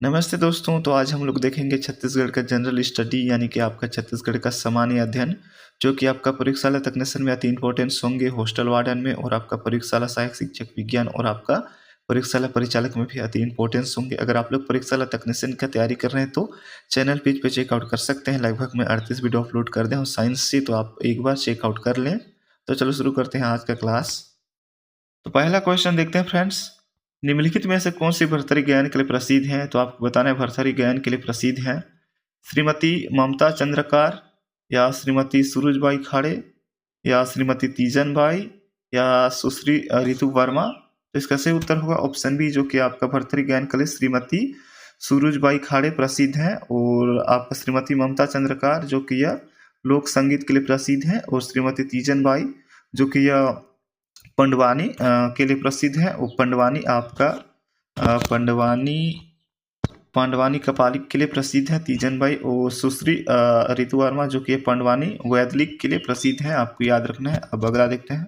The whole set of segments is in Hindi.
नमस्ते दोस्तों। तो आज हम लोग देखेंगे छत्तीसगढ़ का जनरल स्टडी यानी कि आपका छत्तीसगढ़ का सामान्य अध्ययन, जो कि आपका प्रयोगशाला तकनीशियन में अति इंपॉर्टेंस होंगे, हॉस्टल वार्डन में और आपका प्रयोगशाला सहायक शिक्षक विज्ञान और आपका प्रयोगशाला परिचालक में भी अति इंपॉर्टेंस होंगे। अगर आप लोग प्रयोगशाला तकनीशियन की तैयारी कर रहे हैं तो चैनल पेज पे चेकआउट कर सकते हैं। लगभग मैं 38 वीडियो अपलोड कर दें और साइंस से, तो आप एक बार चेकआउट कर लें। तो चलो शुरू करते हैं आज का क्लास। तो पहला क्वेश्चन देखते हैं फ्रेंड्स। निम्नलिखित में से कौन सी भर्तृहरि गायन के लिए प्रसिद्ध है? तो आपको बताना है भर्तृहरि गायन के लिए प्रसिद्ध है श्रीमती ममता चंद्रकार, या श्रीमती सूरजबाई खाड़े, या श्रीमती तीजन बाई, या सुश्री रितु वर्मा। तो इसका सही उत्तर होगा ऑप्शन बी, जो कि आपका भर्तृहरि गायन के लिए श्रीमती सूरजबाई खाड़े प्रसिद्ध है। और आपका श्रीमती ममता चंद्रकार जो कि यह लोक संगीत के लिए प्रसिद्ध है, और श्रीमती तीजन बाई जो कि यह पंडवानी के लिए प्रसिद्ध है। वो पंडवानी आपका पांडवानी कपालिक के लिए प्रसिद्ध है तीजन बाई। और सुश्री रितु वर्मा जो कि पंडवानी वैदलिक के लिए प्रसिद्ध है, आपको याद रखना है। अब अगला देखते हैं।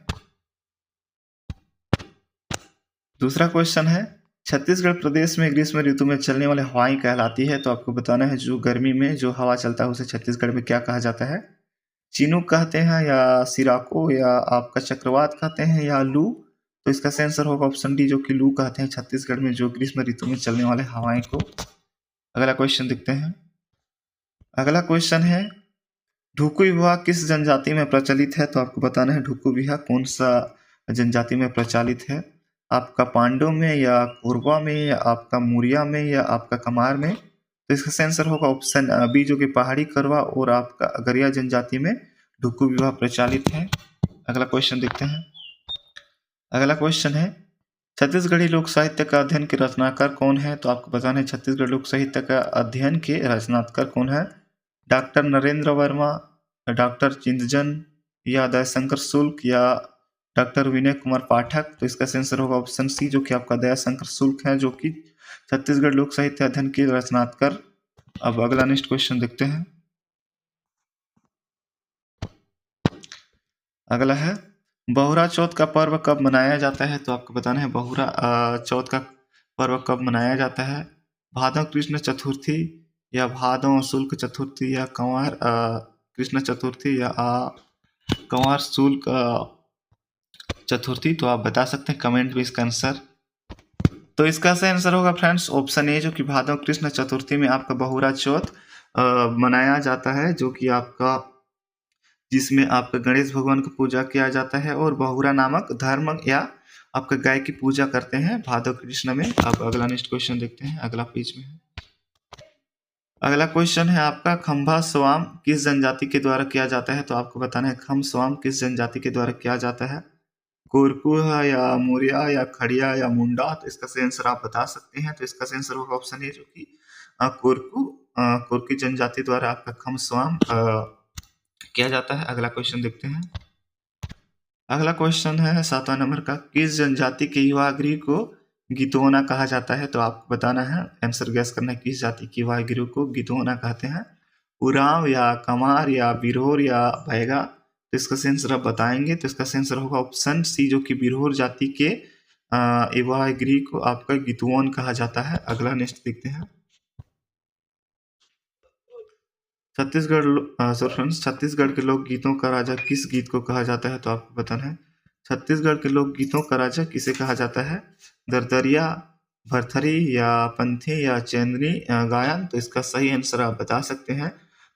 दूसरा क्वेश्चन है, छत्तीसगढ़ प्रदेश में ग्रीष्म ऋतु में चलने वाले हवाएं कहलाती है। तो आपको बताना है जो गर्मी में जो हवा चलता है उसे छत्तीसगढ़ में क्या कहा जाता है? चिनूक कहते हैं, या सिराको, या आपका चक्रवात कहते हैं, या लू। तो इसका सही आंसर होगा ऑप्शन डी, जो कि लू कहते हैं छत्तीसगढ़ में जो ग्रीष्म ऋतु में चलने वाले हवाएं को। अगला क्वेश्चन देखते हैं। अगला क्वेश्चन है, ढुकू विवाह किस जनजाति में प्रचलित है? तो आपको बताना है ढुकू विवाह कौन सा जनजाति में प्रचलित है। आपका पांडव में, या कोरबा में, या आपका मुरिया में, या आपका कमार में। तो इसका सही आंसर होगा ऑप्शन बी, जो कि पहाड़ी करवा और आपका अगरिया जनजाति में ढुकू विवाह प्रचलित है। अगला क्वेश्चन देखते हैं। अगला क्वेश्चन है, छत्तीसगढ़ी लोक साहित्य का अध्ययन के रचनाकार कौन है? तो आपको बताना है छत्तीसगढ़ लोक साहित्य का अध्ययन के रचनाकार कौन है। डॉक्टर नरेंद्र वर्मा, डॉक्टर चिंतजन, या दयाशंकर शुक्ल, या डॉक्टर विनय कुमार पाठक। तो इसका आंसर होगा ऑप्शन सी, जो कि आपका दयाशंकर शुक्ल है, जो कि छत्तीसगढ़ लोक साहित्य अध्ययन के रचनाकार। अब अगला नेक्स्ट क्वेश्चन देखते हैं। अगला है, बहुरा चौथ का पर्व कब मनाया जाता है? तो आपको बताना है बहुरा चौथ का पर्व कब मनाया जाता है। भादव कृष्ण चतुर्थी, या भादव शुल्क चतुर्थी, या कंवार कृष्ण चतुर्थी, या कंवार शुल्क चतुर्थी। तो आप बता सकते हैं कमेंट में इसका आंसर। तो इसका सही आंसर होगा फ्रेंड्स ऑप्शन ए, जो कि भादव कृष्ण चतुर्थी में आपका बहुरा चौथ मनाया जाता है, जो कि आपका जिसमें आपका गणेश भगवान की पूजा किया जाता है और बहुरा नामक धर्म या आपका गाय की पूजा करते हैं भादव कृष्ण में। अब अगला नेक्स्ट क्वेश्चन देखते हैं। अगला पेज में है। अगला क्वेश्चन है आपका, खंभा स्वाम किस जनजाति के द्वारा किया जाता है? तो आपको बताना है खम स्वाम किस जनजाति के द्वारा किया जाता है। कोरकू है, या मोरिया, या खड़िया, या मुंडा। तो इसका सही आंसर आप बता सकते हैं। तो इसका सही आंसर होगा ऑप्शन ए, जो कि कोरकी जनजाति द्वारा आपका खम स्वाम किया जाता है। अगला क्वेश्चन देखते हैं। अगला क्वेश्चन है 7वां नंबर का, किस जनजाति के युवा गृह को गीतोना कहा जाता है? तो आपको बताना है, आंसर गैस करना है, किस जाति के युवा गृह को गीतोना कहते हैं। उरांव, या कमार, या बिरहोर, या भैगा। तो इसका आंसर आप बताएंगे। तो इसका आंसर होगा ऑप्शन सी, जो कि बिरहोर जाति के युवा गृह को आपका गीतवन कहा जाता है। अगला नेक्स्ट देखते हैं। छत्तीसगढ़ के लोक गीतों का राजा किस गीत को कहा जाता है? तो आपको बताना है छत्तीसगढ़ के लोक गीतों का राजा किसे कहा जाता है। दरदरिया, भरथरी, या पंथी, या चंद्री गायन। तो इसका सही आंसर आप बता सकते हैं।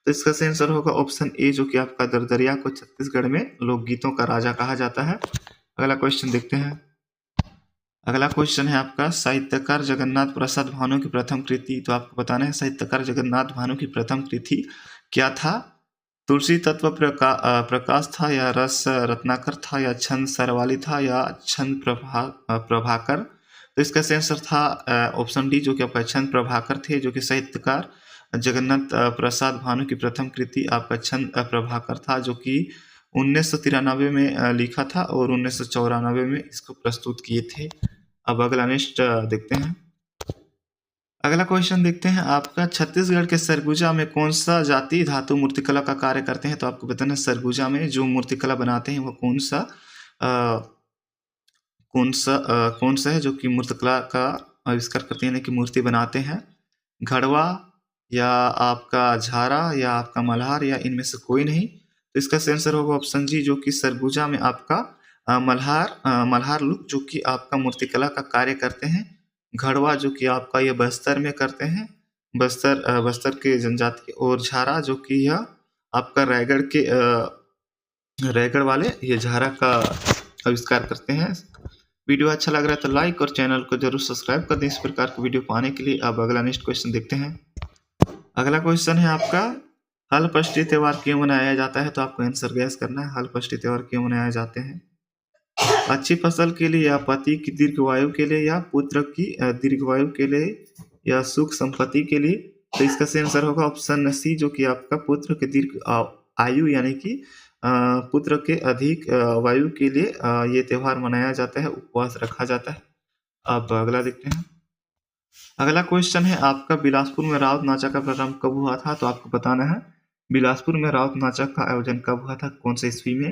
तो इसका सही आंसर होगा ऑप्शन ए, जो कि आपका दरदरिया को छत्तीसगढ़ में लोकगीतों का राजा कहा जाता है। अगला क्वेश्चन देखते हैं। अगला क्वेश्चन है आपका, साहित्यकार जगन्नाथ प्रसाद भानु की प्रथम कृति। तो आपको बताना है साहित्यकार जगन्नाथ भानु की प्रथम कृति क्या था। तुलसी तत्व प्रकाश था, या रस रत्नाकर था, या छंद सरवाली था, या छंद प्रभाकर। तो इसका आंसर था ऑप्शन डी, जो कि आपका छंद प्रभाकर थे, जो कि साहित्यकार जगन्नाथ प्रसाद भानु की प्रथम कृति आपका छंद प्रभाकर था, जो कि 1993 में लिखा था और 1994 में इसको प्रस्तुत किए थे। अब अगला नेक्स्ट देखते हैं। अगला क्वेश्चन देखते हैं आपका, छत्तीसगढ़ के सरगुजा में कौन सा जाति धातु मूर्तिकला का कार्य करते हैं? तो आपको बताना है सरगुजा में जो मूर्तिकला बनाते हैं वो कौन सा है जो कि मूर्तिकला का आविष्कार करते हैं, कि मूर्ति बनाते हैं। घड़वा या आपका झारा या आपका मल्हार या इनमें से कोई नहीं। तो इसका सही आंसर होगा ऑप्शन जी, जो कि सरगुजा में आपका मल्हार लोग जो कि आपका मूर्तिकला का कार्य करते हैं। घड़वा जो कि आपका ये बस्तर में करते हैं, बस्तर के जनजाति, और झारा जो कि यह आपका रायगढ़ वाले ये झारा का आविष्कार करते हैं। वीडियो अच्छा लग रहा है तो लाइक और चैनल को जरूर सब्सक्राइब कर दें इस प्रकार के वीडियो पाने के लिए। अब अगला नेक्स्ट क्वेश्चन देखते हैं। अगला क्वेश्चन है आपका, हलपष्टी त्योहार क्यों मनाया जाता है? तो आपको आंसर गैस करना है, हलपष्टी त्योहार क्यों मनाए जाते हैं? अच्छी फसल के लिए, या पति की दीर्घायु के लिए, या पुत्र की दीर्घायु के लिए, या सुख संपत्ति के लिए? तो इसका सही आंसर होगा ऑप्शन सी, जो कि आपका पुत्र के दीर्घ आयु यानी कि पुत्र के अधिक वायु के लिए ये त्योहार मनाया जाता है, उपवास रखा जाता है। अब अगला देखते हैं। अगला क्वेश्चन है आपका, बिलासपुर में राउत नाचा का प्रारंभ कब हुआ था? तो आपको बताना है बिलासपुर में राउत नाचा का आयोजन कब हुआ था, कौन से ईस्वी में?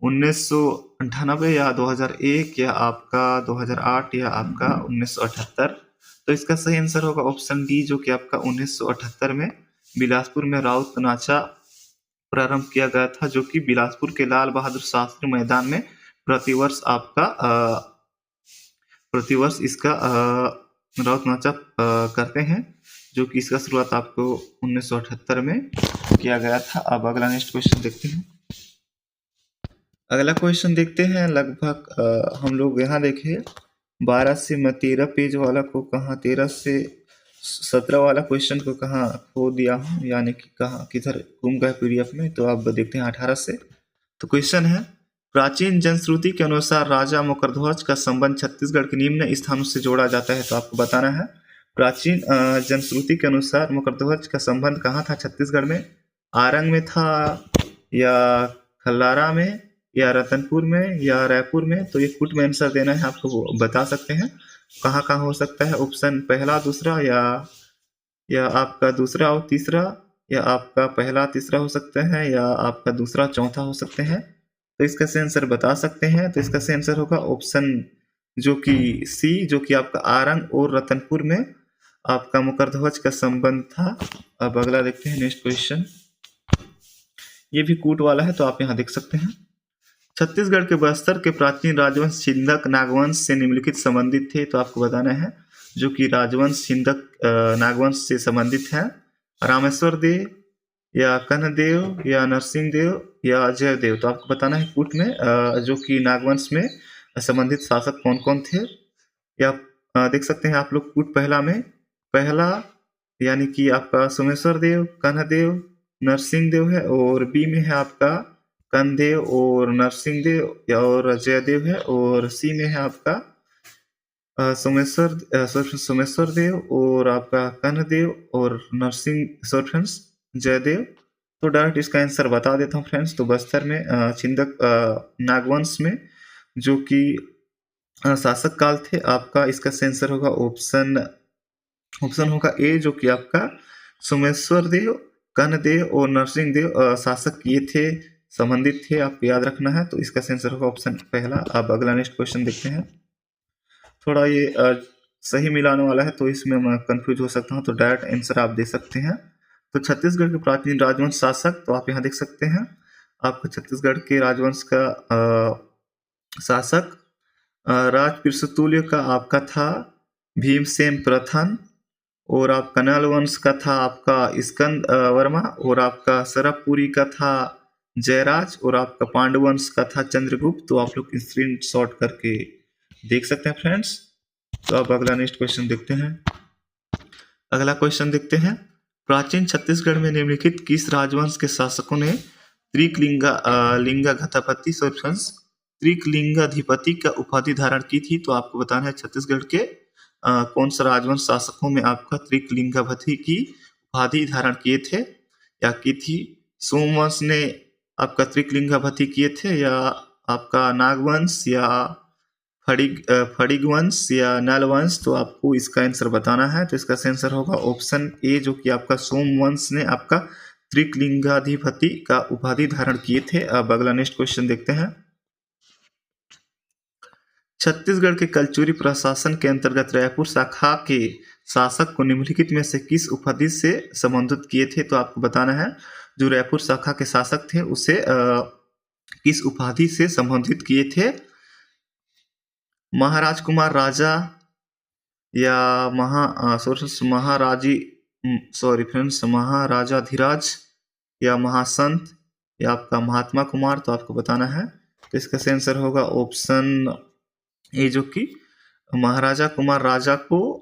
1998 या 2001 या आपका 2008 या आपका 1978? तो इसका सही आंसर होगा ऑप्शन डी, जो कि आपका 1978 में बिलासपुर में राउत नाचा प्रारंभ किया गया था, जो कि बिलासपुर के लाल बहादुर शास्त्री मैदान में प्रतिवर्ष इसका राउत नाचा करते हैं, जो कि इसका शुरुआत आपको 1978 में किया गया था। अब अगला नेक्स्ट क्वेश्चन देखते हैं। अगला क्वेश्चन देखते हैं, लगभग हम लोग यहाँ देखे 12 से मैं 13 पेज वाला को कहाँ, 13 से 17 वाला क्वेश्चन को कहाँ खो दिया हूँ, यानी कि कहाँ किधर गुम गए पीडीएफ में। तो आप देखते हैं 18 से। तो क्वेश्चन है, प्राचीन जनश्रुति के अनुसार राजा मकरध्वज का संबंध छत्तीसगढ़ के निम्न स्थानों से जोड़ा जाता है। तो आपको बताना है प्राचीन जनश्रुति के अनुसार मकरध्वज का संबंध कहाँ था छत्तीसगढ़ में? आरंग में था, या खल्लारा में, या रतनपुर में, या रायपुर में? तो ये कुट में आंसर देना है, आपको बता सकते हैं कहाँ कहाँ हो सकता है। ऑप्शन पहला दूसरा, या आपका दूसरा और तीसरा, या आपका पहला तीसरा हो सकता है, या आपका दूसरा चौथा हो सकते हैं। तो इसका सही आंसर बता सकते हैं। तो इसका सही आंसर होगा ऑप्शन जो कि सी, जो कि आपका आरंग और रतनपुर में आपका मकरध्वज का संबंध था। अब अगला देखते हैं नेक्स्ट क्वेश्चन। ये भी कूट वाला है, तो आप यहाँ देख सकते हैं। छत्तीसगढ़ के बस्तर के प्राचीन राजवंश छिंदक नागवंश से निम्नलिखित संबंधित थे। तो आपको बताना है जो कि राजवंश छिंदक नागवंश से संबंधित है। रामेश्वर देव, या कन्हदेव, या नरसिंह देव, या जयदेव? तो आपको बताना है कूट में जो कि नागवंश में संबंधित शासक कौन कौन थे। या देख सकते हैं आप लोग कूट पहला यानी कि आपका सोमेश्वर देव, कन्हदेव, नरसिंह देव है, और बी में है आपका कनदेव और नरसिंह देव और जयदेव है, और सी में है आपका सोमेश्वर देव और आपका कन्हदेव और नरसिंह जयदेव। तो डायरेक्ट इसका आंसर बता देता हूँ फ्रेंड्स। तो बस्तर में छिंदक नागवंश में जो कि शासक काल थे आपका, इसका आंसर होगा ऑप्शन होगा ए, जो कि आपका सोमेश्वर देव, कन्हदेव और नरसिंह देव शासक ये थे, संबंधित थे, आपको याद रखना है। तो इसका आंसर होगा ऑप्शन पहला। अब अगला नेक्स्ट क्वेश्चन देखते हैं। थोड़ा ये सही मिलाने वाला है, तो इसमें मैं कंफ्यूज हो सकता हूँ, तो डायरेक्ट आंसर आप दे सकते हैं। तो छत्तीसगढ़ के प्राचीन राजवंश शासक, तो आप यहाँ देख सकते हैं आपको छत्तीसगढ़ के राजवंश का शासक राज पिरसुतुल्य का आपका था भीमसेन प्रथम, और आपका नल वंश का था आपका स्कंद वर्मा, और आपका सरबपुरी का था जयराज, और आपका पांडवंश का था चंद्रगुप्त। तो आप लोग स्क्रीन शॉट करके देख सकते हैं फ्रेंड्स। तो अब अगला नेक्स्ट क्वेश्चन देखते हैं। अगला क्वेश्चन देखते हैं, प्राचीन छत्तीसगढ़ में निम्नलिखित किस राजवंश के शासकों ने त्रिकलिंगाधिपति का उपाधि धारण की थी? तो आपको बताना है छत्तीसगढ़ के कौन सा राजवंश शासकों में आपका त्रिकलिंगाधिपति की उपाधि धारण किए थे या की थी। सोमवंश ने आपका त्रिकलिंगाधिपति किए थे, या आपका नागवंश, या फड़िगवंश, या नलवंश? तो आपको इसका आंसर बताना है। तो इसका आंसर होगा ऑप्शन ए, जो कि आपका सोमवंश ने आपका त्रिकलिंगाधिपति का उपाधि धारण किए थे। अब अगला नेक्स्ट क्वेश्चन देखते हैं। छत्तीसगढ़ के कलचुरी प्रशासन के अंतर्गत रायपुर शाखा के शासक को निम्नलिखित में से किस उपाधि से संबोधित किए थे? तो आपको बताना है जो रायपुर शाखा के शासक थे उसे किस उपाधि से संबोधित किए थे? महाराज कुमार राजा या महाराजाधिराज या महासंत या आपका महात्मा कुमार। तो आपको बताना है, तो इसका सही आंसर होगा ऑप्शन ए, जो कि महाराजा कुमार राजा को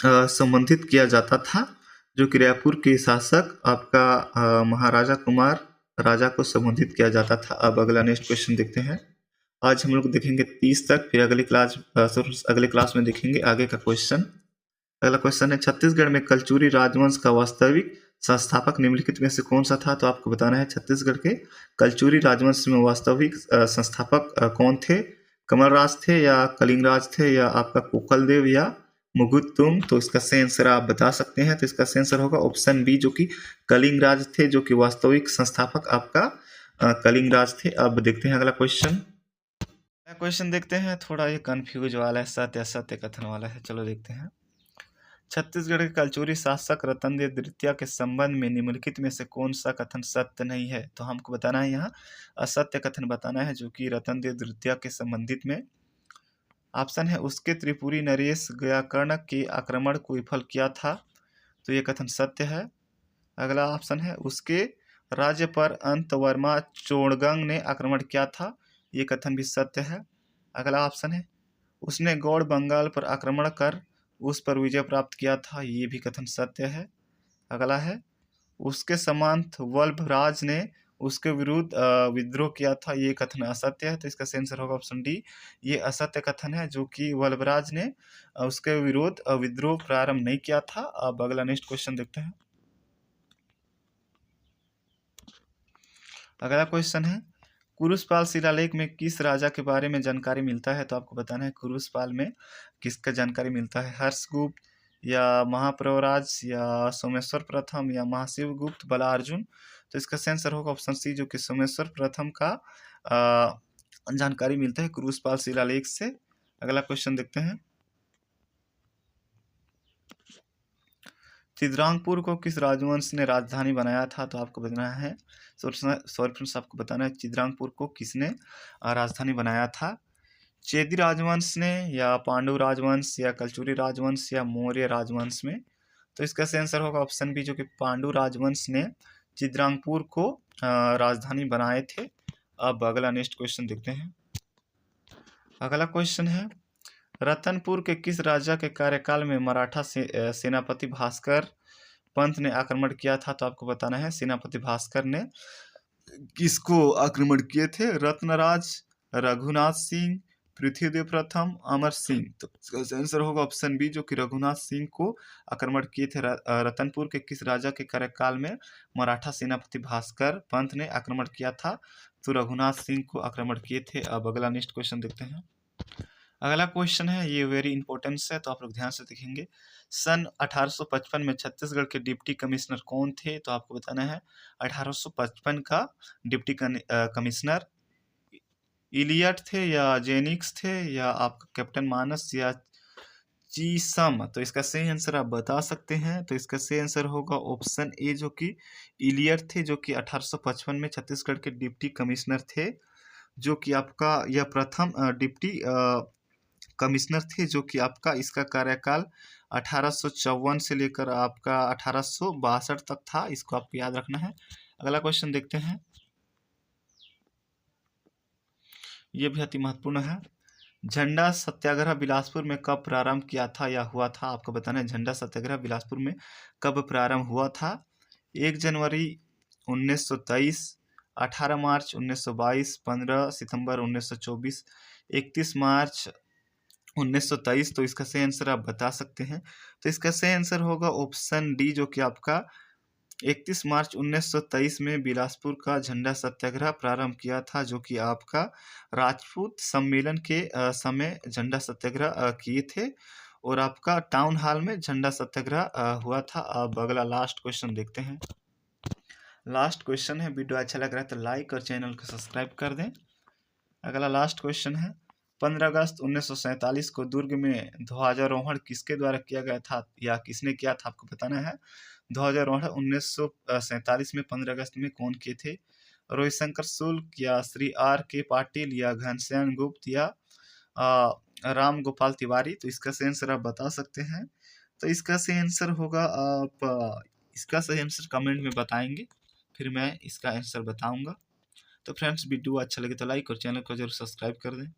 संबंधित किया जाता था, जो कि रायपुर के शासक आपका महाराजा कुमार राजा को संबोधित किया जाता था। अब अगला नेक्स्ट क्वेश्चन देखते हैं। आज हम लोग देखेंगे 30 तक, फिर अगले क्लास में देखेंगे आगे का क्वेश्चन। अगला क्वेश्चन है, छत्तीसगढ़ में कलचुरी राजवंश का वास्तविक संस्थापक निम्नलिखित में से कौन सा था? तो आपको बताना है छत्तीसगढ़ के कलचुरी राजवंश में वास्तविक संस्थापक कौन थे? कमलराज थे या कलिंगराज थे या आपका कोकलदेव या मुगुतुम? तो इसका सही आंसर आप बता सकते हैं। तो इसका सही आंसर होगा ऑप्शन बी, जो कि कलिंगराज थे, जो कि वास्तविक संस्थापक आपका कलिंगराज थे। अब देखते हैं अगला क्वेश्चन देखते हैं। थोड़ा ये कंफ्यूज वाला है, सत्य असत्य कथन वाला है। चलो देखते हैं। छत्तीसगढ़ के कलचुरी शासक रतनदेव द्वितीय के संबंध में निम्नलिखित में से कौन सा कथन सत्य नहीं है? तो हमको बताना है, यहाँ असत्य कथन बताना है, जो कि रतनदेव द्वितीय के संबंधित में। ऑप्शन है, उसके त्रिपुरी नरेश गयाकर्ण के आक्रमण को विफल किया था, तो ये कथन सत्य है। अगला ऑप्शन है, उसके राज्य पर अंतवर्मा चोड़गंग ने आक्रमण किया था, ये कथन भी सत्य है। अगला ऑप्शन है, उसने गौड़ बंगाल पर आक्रमण कर उस पर विजय प्राप्त किया था, ये भी कथन सत्य है। अगला है, उसके सामंत वल्लभराज ने उसके विरुद्ध विद्रोह किया था, ये कथन असत्य है। तो इसका सही आंसर होगा ऑप्शन डी, ये असत्य कथन है, जो कि वल्लभराज ने उसके विरुद्ध विद्रोह प्रारंभ नहीं किया था। अब अगला नेक्स्ट क्वेश्चन देखते हैं। अगला क्वेश्चन है, कुरुशपाल शिलालेख में किस राजा के बारे में जानकारी मिलता है? तो आपको बताना है कुरुशपाल में किसका जानकारी मिलता है? हर्षगुप्त या महाप्रवराज या सोमेश्वर प्रथम या महाशिवगुप्त बलार्जुन? तो इसका सही आंसर होगा ऑप्शन सी, जो कि सोमेश्वर प्रथम का जानकारी मिलता है कुरुशपाल शिलालेख से। अगला क्वेश्चन देखते हैं। चिद्रांगपुर को किस राजवंश ने राजधानी बनाया था? तो आपको बताना है, सॉरी फ्रेंड्स, आपको बताना है चिद्रांगपुर को किसने राजधानी बनाया था? चेदी राजवंश ने या पांडु राजवंश या कलचुरी राजवंश या मौर्य राजवंश में? तो इसका सही आंसर होगा ऑप्शन बी, जो कि पांडु राजवंश ने चिद्रांगपुर को राजधानी बनाए थे। अब अगला नेक्स्ट क्वेश्चन देखते हैं। अगला क्वेश्चन है, रतनपुर के किस राजा के कार्यकाल में मराठा सेनापति भास्कर पंत ने आक्रमण किया था? तो आपको बताना है सेनापति भास्कर ने किसको आक्रमण किए थे? रत्नराज, रघुनाथ सिंह, पृथ्वीदेव प्रथम, अमर सिंह? तो इसका आंसर होगा ऑप्शन बी, जो कि रघुनाथ सिंह को आक्रमण किए थे। रतनपुर के किस राजा के कार्यकाल में मराठा सेनापति भास्कर पंत ने आक्रमण किया था? तो रघुनाथ सिंह को आक्रमण किए थे। अब अगला नेक्स्ट क्वेश्चन देखते हैं। अगला क्वेश्चन है, ये वेरी इंपॉर्टेंट है, तो आप लोग ध्यान से देखेंगे। सन 1855 में छत्तीसगढ़ के डिप्टी कमिश्नर कौन थे? तो आपको बताना है 1855 का डिप्टी कमिश्नर इलियट थे या जेनिक्स थे या आपका कैप्टन मानस या चीसम? तो इसका सही आंसर आप बता सकते हैं। तो इसका सही आंसर होगा ऑप्शन ए, जो कि इलियट थे, जो कि 1855 में छत्तीसगढ़ के डिप्टी कमिश्नर थे, जो कि आपका यह प्रथम डिप्टी कमिश्नर थे, जो कि आपका इसका कार्यकाल 1854 से लेकर आपका 1862 तक था। इसको आपको याद रखना है। अगला क्वेश्चन देखते हैं, यह भी अति महत्वपूर्ण है। झंडा सत्याग्रह बिलासपुर में कब प्रारंभ किया था या हुआ था? आपको बताना है झंडा सत्याग्रह बिलासपुर में कब प्रारंभ हुआ था? 1 जनवरी 1923, 18 मार्च 1922, 15 सितंबर 1924, 31 मार्च 1923? तो इसका सही आंसर आप बता सकते हैं। तो इसका सही आंसर होगा ऑप्शन डी, जो कि आपका 31 मार्च 1923 में बिलासपुर का झंडा सत्याग्रह प्रारंभ किया था, जो कि आपका राजपूत सम्मेलन के समय झंडा सत्याग्रह किए थे और आपका टाउन हॉल में झंडा सत्याग्रह हुआ था। अब अगला लास्ट क्वेश्चन देखते हैं। लास्ट क्वेश्चन है, वीडियो अच्छा लग रहा है तो लाइक और चैनल को सब्सक्राइब कर दें। अगला लास्ट क्वेश्चन है, 15 अगस्त 1947 को दुर्ग में ध्वजारोहण किसके द्वारा किया गया था या किसने किया था, आपको बताना है। ध्वजारोहण 1947 में 15 अगस्त में कौन किए थे? रोहित शंकर शुक्ल या श्री आर के पाटिल या घनश्याम गुप्त या राम गोपाल तिवारी। तो इसका सही आंसर आप बता सकते हैं। तो इसका सही आंसर होगा, आप इसका सही आंसर कमेंट में बताएंगे, फिर मैं इसका आंसर बताऊंगा। तो फ्रेंड्स, वीडियो अच्छा लगे तो लाइक और चैनल को जरूर सब्सक्राइब कर दें।